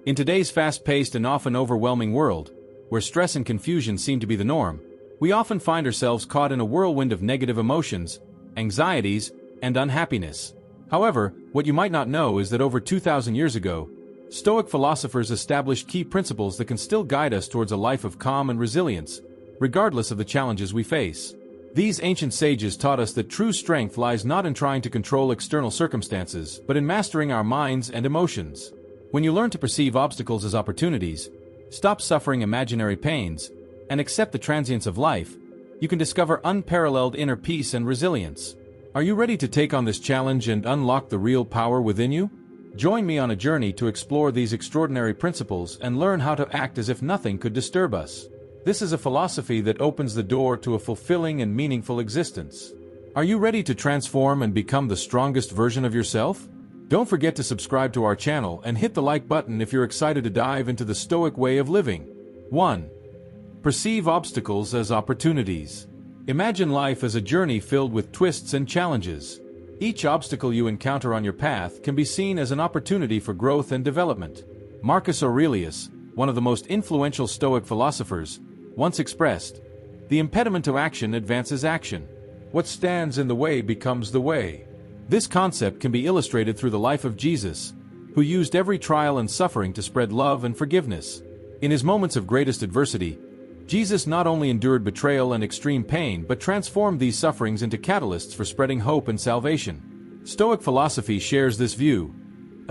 In today's fast-paced and often overwhelming world, where stress and confusion seem to be the norm, we often find ourselves caught in a whirlwind of negative emotions, anxieties, and unhappiness. However, what you might not know is that over 2,000 years ago, Stoic philosophers established key principles that can still guide us towards a life of calm and resilience, regardless of the challenges we face. These ancient sages taught us that true strength lies not in trying to control external circumstances, but in mastering our minds and emotions. When you learn to perceive obstacles as opportunities, stop suffering imaginary pains, and accept the transience of life, you can discover unparalleled inner peace and resilience. Are you ready to take on this challenge and unlock the real power within you? Join me on a journey to explore these extraordinary principles and learn how to act as if nothing could disturb us. This is a philosophy that opens the door to a fulfilling and meaningful existence. Are you ready to transform and become the strongest version of yourself? Don't forget to subscribe to our channel and hit the like button if you're excited to dive into the Stoic way of living. 1. Perceive obstacles as opportunities. Imagine life as a journey filled with twists and challenges. Each obstacle you encounter on your path can be seen as an opportunity for growth and development. Marcus Aurelius, one of the most influential Stoic philosophers, once expressed, "The impediment to action advances action. What stands in the way becomes the way." This concept can be illustrated through the life of Jesus, who used every trial and suffering to spread love and forgiveness. In his moments of greatest adversity, Jesus not only endured betrayal and extreme pain but transformed these sufferings into catalysts for spreading hope and salvation. Stoic philosophy shares this view.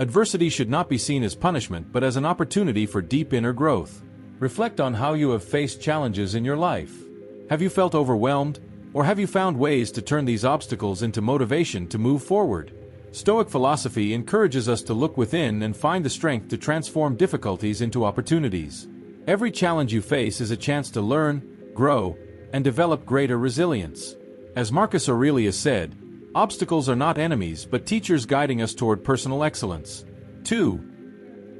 Adversity should not be seen as punishment but as an opportunity for deep inner growth. Reflect on how you have faced challenges in your life. Have you felt overwhelmed, or have you found ways to turn these obstacles into motivation to move forward? Stoic philosophy encourages us to look within and find the strength to transform difficulties into opportunities. Every challenge you face is a chance to learn, grow, and develop greater resilience. As Marcus Aurelius said, obstacles are not enemies but teachers guiding us toward personal excellence. 2.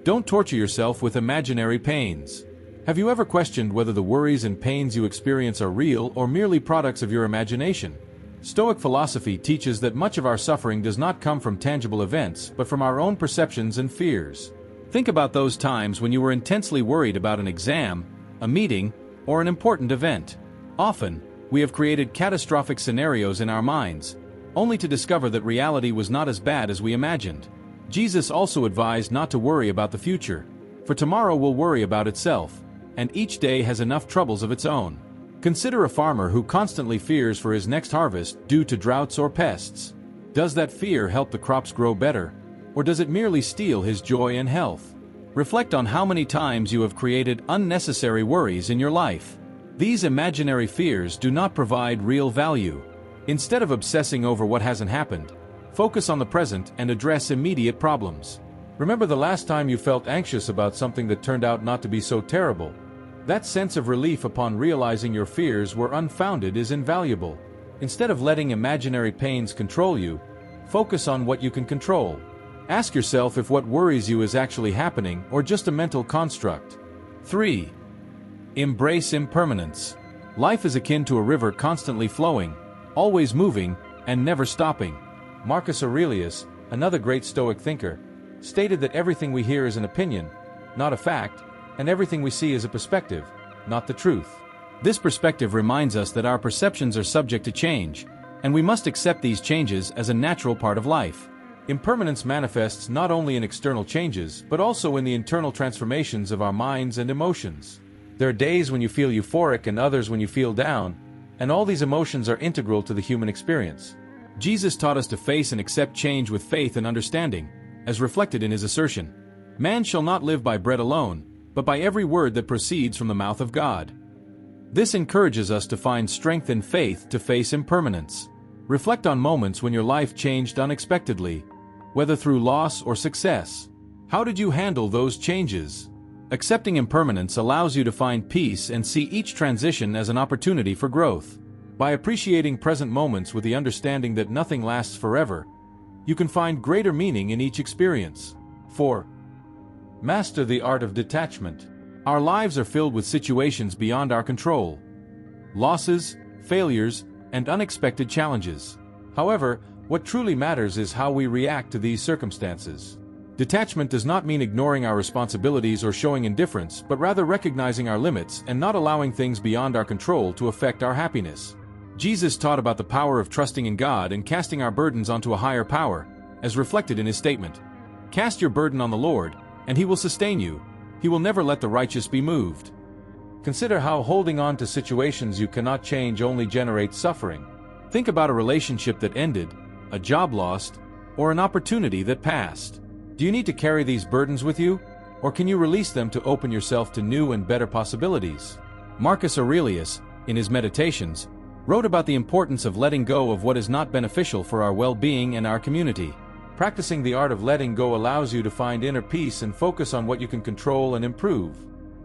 Don't torture yourself with imaginary pains. Have you ever questioned whether the worries and pains you experience are real or merely products of your imagination? Stoic philosophy teaches that much of our suffering does not come from tangible events but from our own perceptions and fears. Think about those times when you were intensely worried about an exam, a meeting, or an important event. Often, we have created catastrophic scenarios in our minds, only to discover that reality was not as bad as we imagined. Jesus also advised not to worry about the future, for tomorrow will worry about itself, and each day has enough troubles of its own. Consider a farmer who constantly fears for his next harvest due to droughts or pests. Does that fear help the crops grow better, or does it merely steal his joy and health? Reflect on how many times you have created unnecessary worries in your life. These imaginary fears do not provide real value. Instead of obsessing over what hasn't happened, focus on the present and address immediate problems. Remember the last time you felt anxious about something that turned out not to be so terrible. That sense of relief upon realizing your fears were unfounded is invaluable. Instead of letting imaginary pains control you, focus on what you can control. Ask yourself if what worries you is actually happening or just a mental construct. 3. Embrace impermanence. Life is akin to a river constantly flowing, always moving, and never stopping. Marcus Aurelius, another great Stoic thinker, stated that everything we hear is an opinion, not a fact, and everything we see is a perspective, not the truth. This perspective reminds us that our perceptions are subject to change, and we must accept these changes as a natural part of life. Impermanence manifests not only in external changes, but also in the internal transformations of our minds and emotions. There are days when you feel euphoric and others when you feel down, and all these emotions are integral to the human experience. Jesus taught us to face and accept change with faith and understanding, as reflected in his assertion, "Man shall not live by bread alone, but by every word that proceeds from the mouth of God." This encourages us to find strength and faith to face impermanence. Reflect on moments when your life changed unexpectedly, whether through loss or success. How did you handle those changes? Accepting impermanence allows you to find peace and see each transition as an opportunity for growth. By appreciating present moments with the understanding that nothing lasts forever, you can find greater meaning in each experience. 4. Master the art of detachment. Our lives are filled with situations beyond our control. Losses, failures, and unexpected challenges. However, what truly matters is how we react to these circumstances. Detachment does not mean ignoring our responsibilities or showing indifference, but rather recognizing our limits and not allowing things beyond our control to affect our happiness. Jesus taught about the power of trusting in God and casting our burdens onto a higher power, as reflected in his statement, "Cast your burden on the Lord, and he will sustain you. He will never let the righteous be moved." Consider how holding on to situations you cannot change only generates suffering. Think about a relationship that ended, a job lost, or an opportunity that passed. Do you need to carry these burdens with you, or can you release them to open yourself to new and better possibilities? Marcus Aurelius, in his Meditations, wrote about the importance of letting go of what is not beneficial for our well-being and our community. Practicing the art of letting go allows you to find inner peace and focus on what you can control and improve.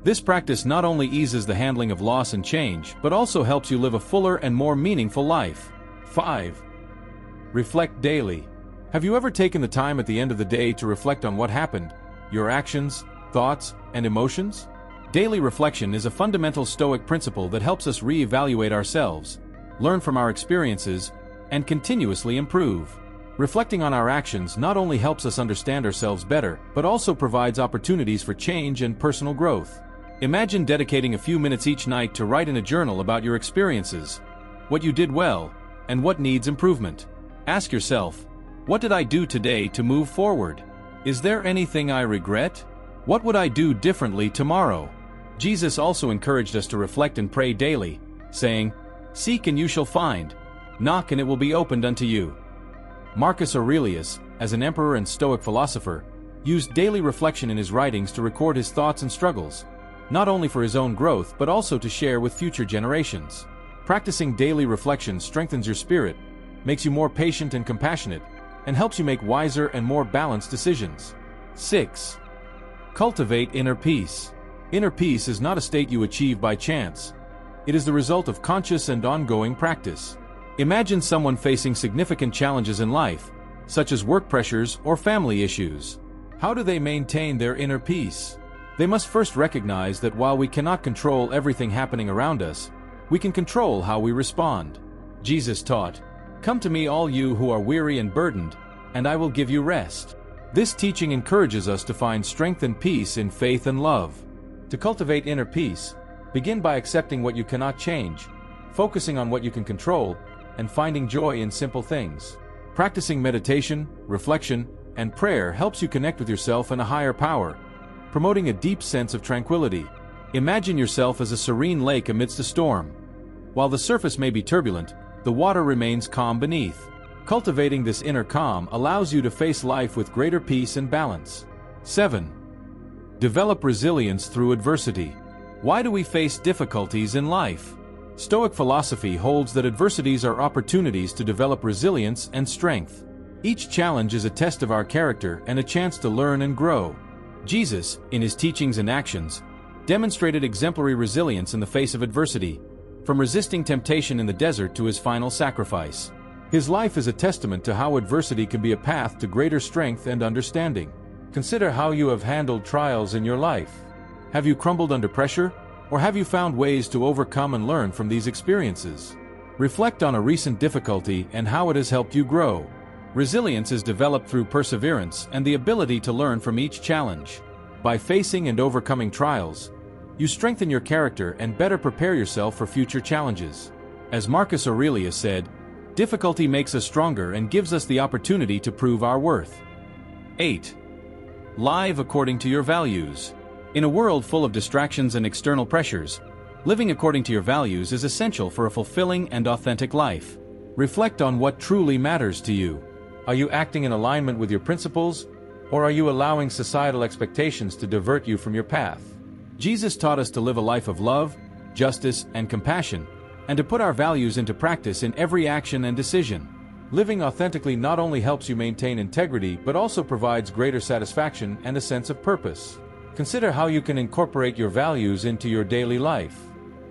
This practice not only eases the handling of loss and change, but also helps you live a fuller and more meaningful life. 5. Reflect daily. Have you ever taken the time at the end of the day to reflect on what happened, your actions, thoughts, and emotions? Daily reflection is a fundamental Stoic principle that helps us re-evaluate ourselves, learn from our experiences, and continuously improve. Reflecting on our actions not only helps us understand ourselves better, but also provides opportunities for change and personal growth. Imagine dedicating a few minutes each night to write in a journal about your experiences, what you did well, and what needs improvement. Ask yourself, what did I do today to move forward? Is there anything I regret? What would I do differently tomorrow? Jesus also encouraged us to reflect and pray daily, saying, "Seek and you shall find. Knock and it will be opened unto you." Marcus Aurelius, as an emperor and Stoic philosopher, used daily reflection in his writings to record his thoughts and struggles, not only for his own growth but also to share with future generations. Practicing daily reflection strengthens your spirit, makes you more patient and compassionate, and helps you make wiser and more balanced decisions. 6. Cultivate inner peace. Inner peace is not a state you achieve by chance. It is the result of conscious and ongoing practice. Imagine someone facing significant challenges in life, such as work pressures or family issues. How do they maintain their inner peace? They must first recognize that while we cannot control everything happening around us, we can control how we respond. Jesus taught, "Come to me all you who are weary and burdened, and I will give you rest." This teaching encourages us to find strength and peace in faith and love. To cultivate inner peace, begin by accepting what you cannot change, focusing on what you can control, and finding joy in simple things. Practicing meditation, reflection, and prayer helps you connect with yourself and a higher power, promoting a deep sense of tranquility. Imagine yourself as a serene lake amidst a storm. While the surface may be turbulent, the water remains calm beneath. Cultivating this inner calm allows you to face life with greater peace and balance. 7. Develop resilience through adversity. Why do we face difficulties in life? Stoic philosophy holds that adversities are opportunities to develop resilience and strength. Each challenge is a test of our character and a chance to learn and grow. Jesus, in his teachings and actions, demonstrated exemplary resilience in the face of adversity, from resisting temptation in the desert to his final sacrifice. His life is a testament to how adversity can be a path to greater strength and understanding. Consider how you have handled trials in your life. Have you crumbled under pressure, or have you found ways to overcome and learn from these experiences? Reflect on a recent difficulty and how it has helped you grow. Resilience is developed through perseverance and the ability to learn from each challenge. By facing and overcoming trials, you strengthen your character and better prepare yourself for future challenges. As Marcus Aurelius said, "Difficulty makes us stronger and gives us the opportunity to prove our worth." 8. Live according to your values. In a world full of distractions and external pressures, living according to your values is essential for a fulfilling and authentic life. Reflect on what truly matters to you. Are you acting in alignment with your principles, or are you allowing societal expectations to divert you from your path? Jesus taught us to live a life of love, justice, and compassion, and to put our values into practice in every action and decision. Living authentically not only helps you maintain integrity but also provides greater satisfaction and a sense of purpose. Consider how you can incorporate your values into your daily life.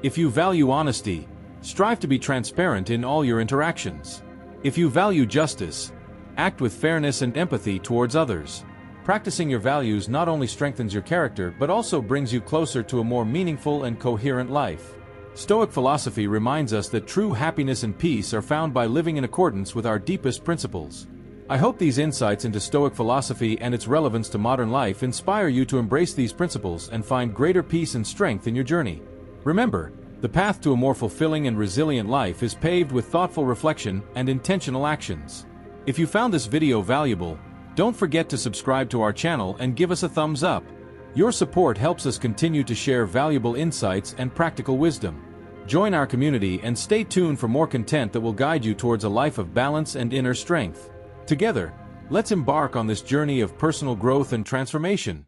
If you value honesty, strive to be transparent in all your interactions. If you value justice, act with fairness and empathy towards others. Practicing your values not only strengthens your character but also brings you closer to a more meaningful and coherent life. Stoic philosophy reminds us that true happiness and peace are found by living in accordance with our deepest principles. I hope these insights into Stoic philosophy and its relevance to modern life inspire you to embrace these principles and find greater peace and strength in your journey. Remember, the path to a more fulfilling and resilient life is paved with thoughtful reflection and intentional actions. If you found this video valuable, don't forget to subscribe to our channel and give us a thumbs up. Your support helps us continue to share valuable insights and practical wisdom. Join our community and stay tuned for more content that will guide you towards a life of balance and inner strength. Together, let's embark on this journey of personal growth and transformation.